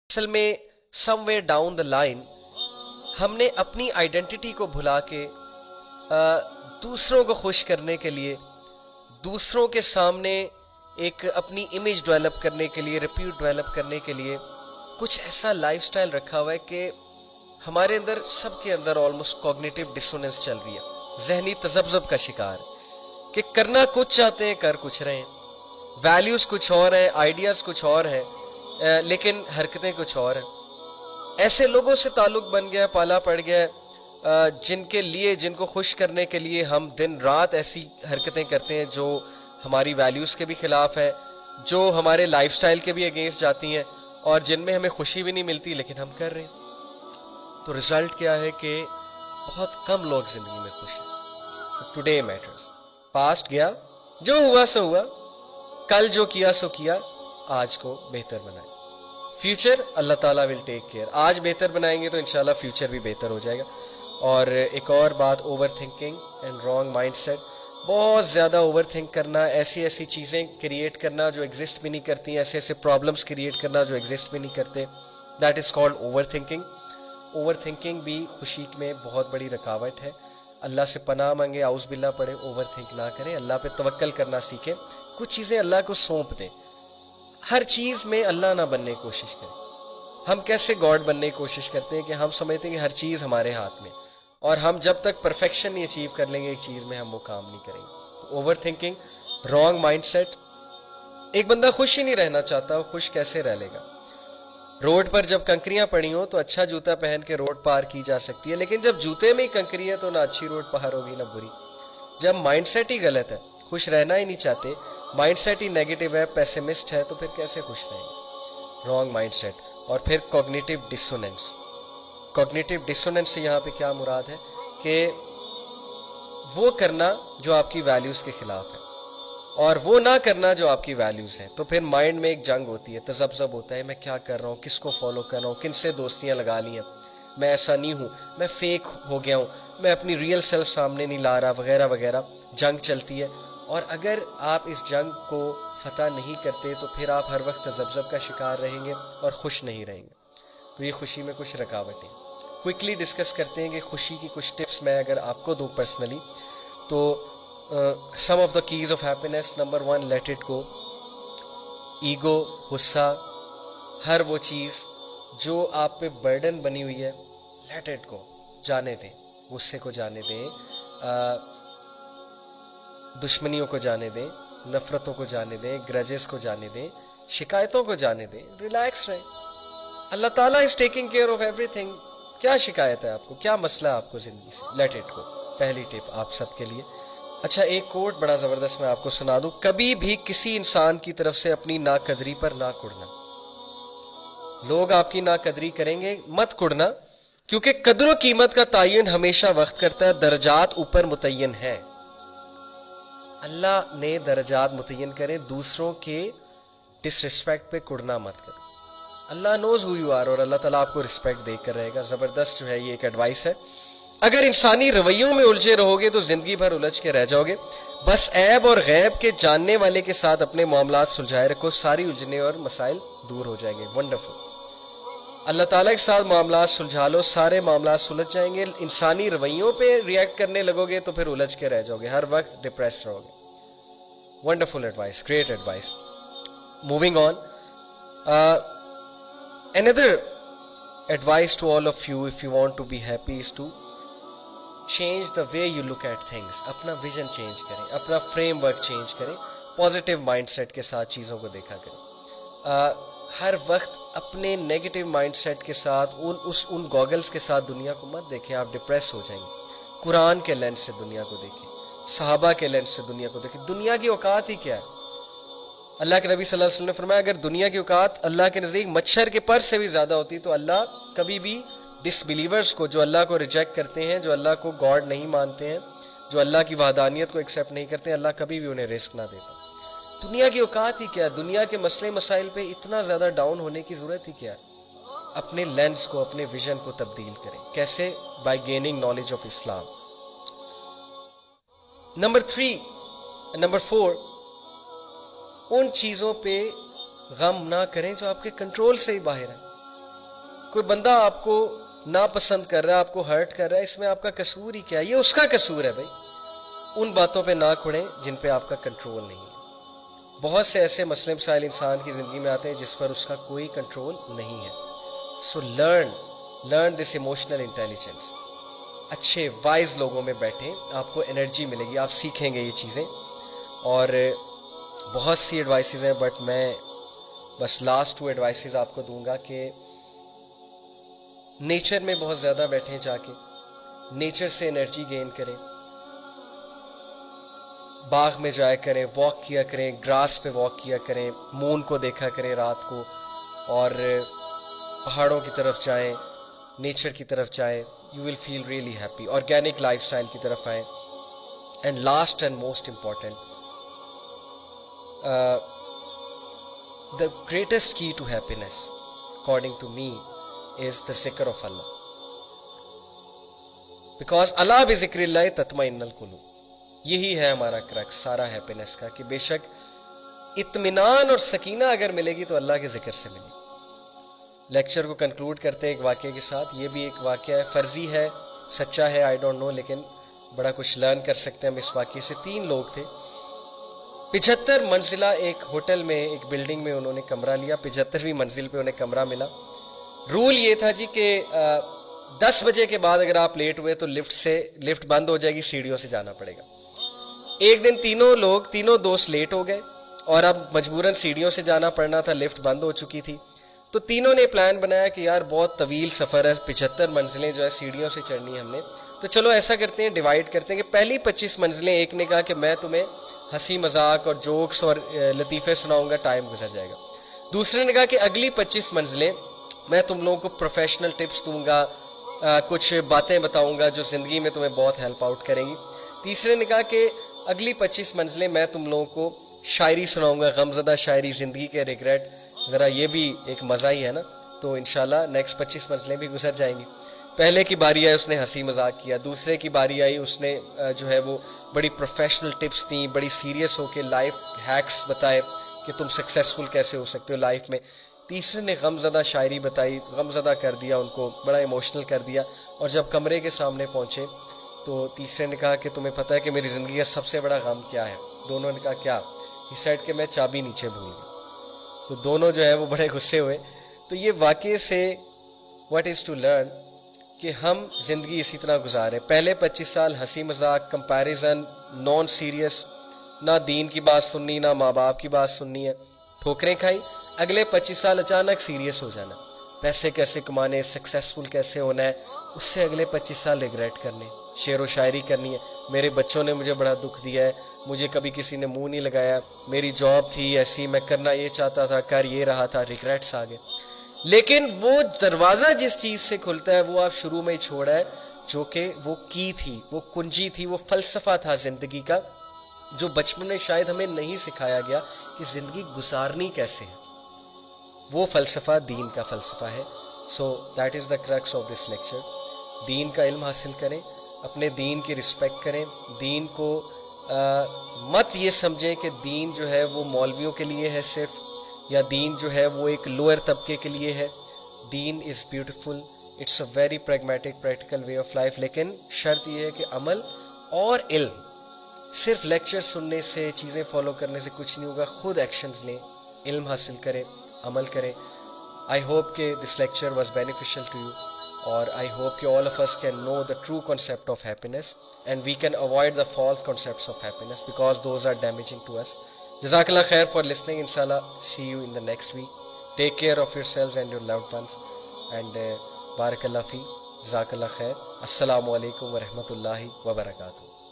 असल में somewhere down the line हमने अपनी आइडेंटिटी को भुला के दूसरों को खुश करने के लिए, दूसरों के सामने एक अपनी इमेज डेवलप करने के लिए, रिप्यूट डेवलप करने के लिए कुछ ऐसा लाइफस्टाइल रखा हुआ है कि हमारे अंदर, सबके अंदर ऑलमोस्ट कॉग्निटिव डिसोनेंस चल रही है, जहनी तजब्जब का शिकार कि करना कुछ चाहते हैं, कर कुछ रहे हैं, वैल्यूज कुछ और हैं, आइडियाज कुछ और हैं, लेकिन हरकतें कुछ और हैं। ऐसे लोगों से ताल्लुक बन गया, पाला पड़ गया, जिनके लिए, जिनको खुश करने के लिए हम दिन रात ऐसी हरकतें करते हैं जो हमारी वैल्यूज के भी खिलाफ है, जो हमारे लाइफस्टाइल के भी अगेंस्ट जाती हैं और जिनमें हमें खुशी भी नहीं मिलती, लेकिन हम कर रहे हैं। तो रिजल्ट क्या है कि बहुत कम लोग जिंदगी में खुश हैं। टुडे मैटर्स, पास्ट गया, जो हुआ सो हुआ, कल जो किया सो किया, आज को बेहतर बनाए। फ्यूचर अल्लाह ताला विल टेक केयर। आज बेहतर बनाएंगे तो इंशाल्लाह फ्यूचर भी बेहतर हो जाएगा। और एक और बात, over thinking and wrong mindset. बहुत ज़्यादा ओवर थिंक करना, ऐसी ऐसी चीज़ें क्रिएट करना जो एग्जिस्ट भी नहीं करती, ऐसे ऐसे प्रॉब्लम्स क्रिएट करना जो एग्जिस्ट भी नहीं करते, that is called over thinking. Over thinking भी खुशी में बहुत बड़ी रुकावट है। अल्लाह से पनाह मांगे, आउज़ बिल्लाह पढ़े, ओवर थिंक ना करें, अल्लाह पे तवक्कल करना सीखें, कुछ चीज़ें अल्लाह को सौंप दें। हर चीज़ में अल्लाह ना बनने की कोशिश करें। हम कैसे गॉड बनने की कोशिश करते हैं कि हम समझते हैं कि हर चीज़ हमारे हाथ में, और हम जब तक परफेक्शन नहीं अचीव कर लेंगे एक चीज़ में, हम वो काम नहीं करेंगे। तो ओवर थिंकिंग, रॉन्ग माइंडसेट। एक बंदा खुश ही नहीं रहना चाहता, वो खुश कैसे रह लेगा? रोड पर जब कंकरियां पड़ी हो तो अच्छा जूता पहन के रोड पार की जा सकती है, लेकिन जब जूते में ही कंकरी है तो ना अच्छी रोड पार होगी ना बुरी। जब माइंडसेट ही गलत है, खुश रहना ही नहीं चाहते, माइंडसेट ही नेगेटिव है, पेसिमिस्ट है, तो फिर कैसे खुश रहेंगे? Wrong mindset. और फिर कॉग्निटिव डिसोनेंस। कॉग्निटिव डिसोनेंस से यहाँ पे क्या मुराद है कि वो करना जो आपकी वैल्यूज के खिलाफ है और वो ना करना जो आपकी वैल्यूज हैं। तो फिर माइंड में एक जंग होती है, तजब्जब होता है, मैं क्या कर रहा हूँ, किसको फॉलो कर रहा हूँ, किन से दोस्तियाँ लगा ली हैं, मैं ऐसा नहीं हूँ, मैं फेक हो गया हूँ, मैं अपनी रियल सेल्फ सामने नहीं ला रहा, वगैरह वगैरह। जंग चलती है, और अगर आप इस जंग को फतह नहीं करते तो फिर आप हर वक्त तजब्जब का शिकार रहेंगे और खुश नहीं रहेंगे। तो ये खुशी में कुछ रुकावटें क्विकली डिस्कस करते हैं कि खुशी की कुछ टिप्स मैं अगर आपको दूं पर्सनली, तो some of the keys of happiness. Number 1, let it go. Ego, गुस्सा, हर वो चीज़ जो आप पे बर्डन बनी हुई है, लेट इट गो, जाने दें, गुस्से को जाने दें, दुश्मनियों को जाने दें, नफरतों को जाने दें, ग्रजेस को जाने दें, शिकायतों को जाने दें, रिलैक्स रहें। अल्लाह ताला is taking care of everything. क्या शिकायत है आपको, क्या मसला है आपको जिंदगी से? लेट इट गो, पहली टिप आप सबके लिए। अच्छा, एक कोट बड़ा जबरदस्त मैं आपको सुना दूं। कभी भी किसी इंसान की तरफ से अपनी नाकदरी पर ना कुड़ना। लोग आपकी नाकदरी करेंगे, मत कुड़ना, क्योंकि कदर व कीमत का तायन हमेशा वक्त करता है, दर्जात ऊपर मुतय्यन है। अल्लाह ने दर्जात मुतय्यन करें, दूसरों के डिसरिस्पेक्ट पे कुड़ना मत करो। अल्लाह नोज हु यू आर, और अल्लाह ताला आपको रिस्पेक्ट देकर रहेगा। ज़बरदस्त जो है ये एक एडवाइस है। अगर इंसानी रवैयों में उलझे रहोगे तो जिंदगी भर उलझ के रह जाओगे। बस ऐब और गैब के जानने वाले के साथ अपने मामलात सुलझाए रखो, सारी उलझने और मसाइल दूर हो जाएंगे। वंडरफुल। अल्लाह ताला के साथ मामलात सुलझा लो, सारे मामलात सुलझ जाएंगे। इंसानी रवैयों पे रिएक्ट करने लगोगे तो फिर उलझ के रह जाओगे, हर वक्त डिप्रेस रहोगे। Wonderful advice, great advice. Moving on, another advice to all of you, if you want to be happy, is to change the way you look at things. अपना विजन चेंज करें, अपना फ्रेमवर्क चेंज करें, positive mindset के साथ चीज़ों को देखा करें। हर वक्त अपने नेगेटिव माइंडसेट के साथ, उन गॉगल्स के साथ दुनिया को मत देखें, आप डिप्रेस हो जाएंगे। कुरान के लेंस से दुनिया को देखें, सहाबा के लेंस से दुनिया को देखें। दुनिया की औकात ही क्या है? अल्लाह के नबी सल्लल्लाहु अलैहि वसल्लम ने फरमाया, अगर दुनिया की औकात अल्लाह के नज़दीक मच्छर के पर से भी ज़्यादा होती तो अल्लाह कभी भी डिसबिलीवर्स को, जो अल्लाह को रिजेक्ट करते हैं, जो अल्लाह को गॉड नहीं मानते हैं, जो अल्लाह की वहदानियत को एक्सेप्ट नहीं करते, अल्लाह कभी भी उन्हें रिस्क ना देता। दुनिया की औकात ही क्या? दुनिया के मसले मसाइल पे इतना ज़्यादा डाउन होने की ज़रूरत ही क्या? अपने लेंस को, अपने विजन को तब्दील करें। कैसे? Bye gaining knowledge of Islam. Number 4, उन चीज़ों पे गम ना करें जो आपके कंट्रोल से ही बाहर है। کوئی بندہ آپ کو ناپسند کر رہا ہے, آپ کو ہرٹ کر رہا ہے, اس میں آپ کا قصور ہی کیا ہے؟ یہ اس کا قصور ہے بھائی. ان باتوں پہ نہ کھڑیں جن پہ آپ کا کنٹرول نہیں ہے. بہت سے ایسے مسئلے مسائل انسان کی زندگی میں آتے ہیں جس پر اس کا کوئی کنٹرول نہیں ہے. So learn this emotional intelligence. اچھے وائز لوگوں میں بیٹھیں, آپ کو انرجی ملے گی, آپ سیکھیں گے یہ چیزیں. اور بہت سی ایڈوائسز ہیں, بٹ میں بس لاسٹ 2 ایڈوائسز آپ کو دوں گا کہ نیچر میں بہت زیادہ بیٹھیں, جا کے نیچر سے انرجی گین کریں, باغ میں جایا کریں, واک کیا کریں, گراس پہ واک کیا کریں, مون کو دیکھا کریں رات کو, اور پہاڑوں کی طرف جائیں, نیچر کی طرف جائیں. You will feel really happy. Organic life style کی طرف آئیں. And last and most important, the greatest key to happiness according to me is the zikr of Allah, because Allah bi zikri Allah tatma'innul qulub. یہی ہے ہمارا crux سارا happiness کا, کہ بے شک اطمینان اور سکینہ اگر ملے گی تو اللہ کے ذکر سے ملے گی. لیکچر کو کنکلوڈ کرتے ہیں ایک واقعے کے ساتھ. یہ بھی ایک واقعہ ہے, فرضی ہے سچا ہے آئی ڈونٹ نو, لیکن بڑا کچھ لرن کر سکتے ہیں ہم اس واقعے سے. 3 لوگ تھے, 75 منزلہ ایک ہوٹل میں, ایک بلڈنگ میں انہوں نے کمرہ لیا. 75ویں منزل پہ انہیں کمرہ ملا. رول یہ تھا جی کہ 10 بجے کے بعد اگر آپ لیٹ ہوئے تو لفٹ بند ہو جائے گی, سیڑھیوں سے جانا پڑے گا. ایک دن تینوں دوست لیٹ ہو گئے اور اب مجبوراً سیڑھیوں سے جانا پڑنا تھا, لفٹ بند ہو چکی تھی. تو تینوں نے پلان بنایا کہ یار بہت طویل سفر ہے, 75 منزلیں جو ہے سیڑھیوں سے چڑھنی ہے ہم نے, تو چلو ایسا کرتے ہیں ڈیوائڈ کرتے ہیں کہ پہلی 25 منزلیں ایک نے کہا کہ میں تمہیں ہنسی مذاق اور جوکس اور لطیفے سناؤں گا, ٹائم گزر جائے گا. دوسرے نے کہا کہ اگلی 25 منزلیں میں تم لوگوں کو پروفیشنل ٹپس دوں گا, کچھ باتیں بتاؤں گا جو زندگی میں تمہیں بہت ہیلپ آؤٹ کریں گی. تیسرے نے کہا کہ اگلی 25 منزلیں میں تم لوگوں کو شاعری سناؤں گا, غمزدہ شاعری, زندگی کے ریگریٹ, ذرا یہ بھی ایک مزہ ہی ہے نا, تو انشاءاللہ نیکسٹ 25 منزلیں بھی گزر جائیں گی. پہلے کی باری آئی اس نے ہنسی مذاق کیا, دوسرے کی باری آئی اس نے جو ہے وہ بڑی پروفیشنل ٹپس دیں, بڑی سیریس ہو کے لائف ہیکس بتائے کہ تم سکسیسفل کیسے ہو سکتے ہو لائف میں. تیسرے نے غمزدہ شاعری بتائی, غمزدہ کر دیا ان کو, بڑا ایموشنل کر دیا. اور جب کمرے کے سامنے پہنچے تو تیسرے نے کہا کہ تمہیں پتہ ہے کہ میری زندگی کا سب سے بڑا غم کیا ہے؟ دونوں نے کہا کیا؟ ہی سیڈ کہ میں چابی نیچے بھول گیا. تو دونوں جو ہے وہ بڑے غصے ہوئے. تو یہ واقعے سے واٹ از ٹو لرن کہ ہم زندگی اسی طرح گزارے. پہلے 25 سال ہنسی مذاق, کمپیریزن, نان سیریس, نہ دین کی بات سننی نہ ماں باپ کی بات سننی ہے, ٹھوکریں کھائی. اگلے 25 سال اچانک سیریس ہو جانا, پیسے کیسے کمانے, سکسیسفل کیسے ہونا ہے, اس سے اگلے 25 سال ریگریٹ کرنے, شعر و شاعری کرنی ہے, میرے بچوں نے مجھے بڑا دکھ دیا ہے, مجھے کبھی کسی نے منہ نہیں لگایا, میری جاب تھی ایسی, میں کرنا یہ چاہتا تھا, کر یہ رہا تھا, ریگریٹس آ گئے. لیکن وہ دروازہ جس چیز سے کھلتا ہے وہ آپ شروع میں ہی چھوڑا ہے, جو کہ وہ کی تھی, وہ کنجی تھی, وہ فلسفہ تھا زندگی کا, جو بچپن میں شاید ہمیں نہیں سکھایا گیا کہ زندگی گزارنی کیسے ہے. وہ فلسفہ دین کا فلسفہ ہے. So that is the crux of this lecture. دین کا علم حاصل کریں, اپنے دین کی رسپیکٹ کریں, دین کو مت یہ سمجھیں کہ دین جو ہے وہ مولویوں کے لیے ہے صرف, یا دین جو ہے وہ ایک لوئر طبقے کے لیے ہے. دین is beautiful, it's a very pragmatic practical way of life. لیکن شرط یہ ہے کہ عمل اور علم, صرف لیکچر سننے سے, چیزیں فالو کرنے سے کچھ نہیں ہوگا. خود ایکشنز لیں, علم حاصل کریں, عمل کریں. آئی ہوپ کہ this lecture was beneficial to you, اور آئی ہوپ کہ all of us can know the true concept of happiness and we can avoid the false concepts of happiness because those are damaging to us. Jazakallah khair for listening. Inshallah, see you in the next week. Take care of yourselves and your loved ones, and barakallah fi. Jazakallah khair. Assalamu alaikum wa rahmatullahi wa barakatuh.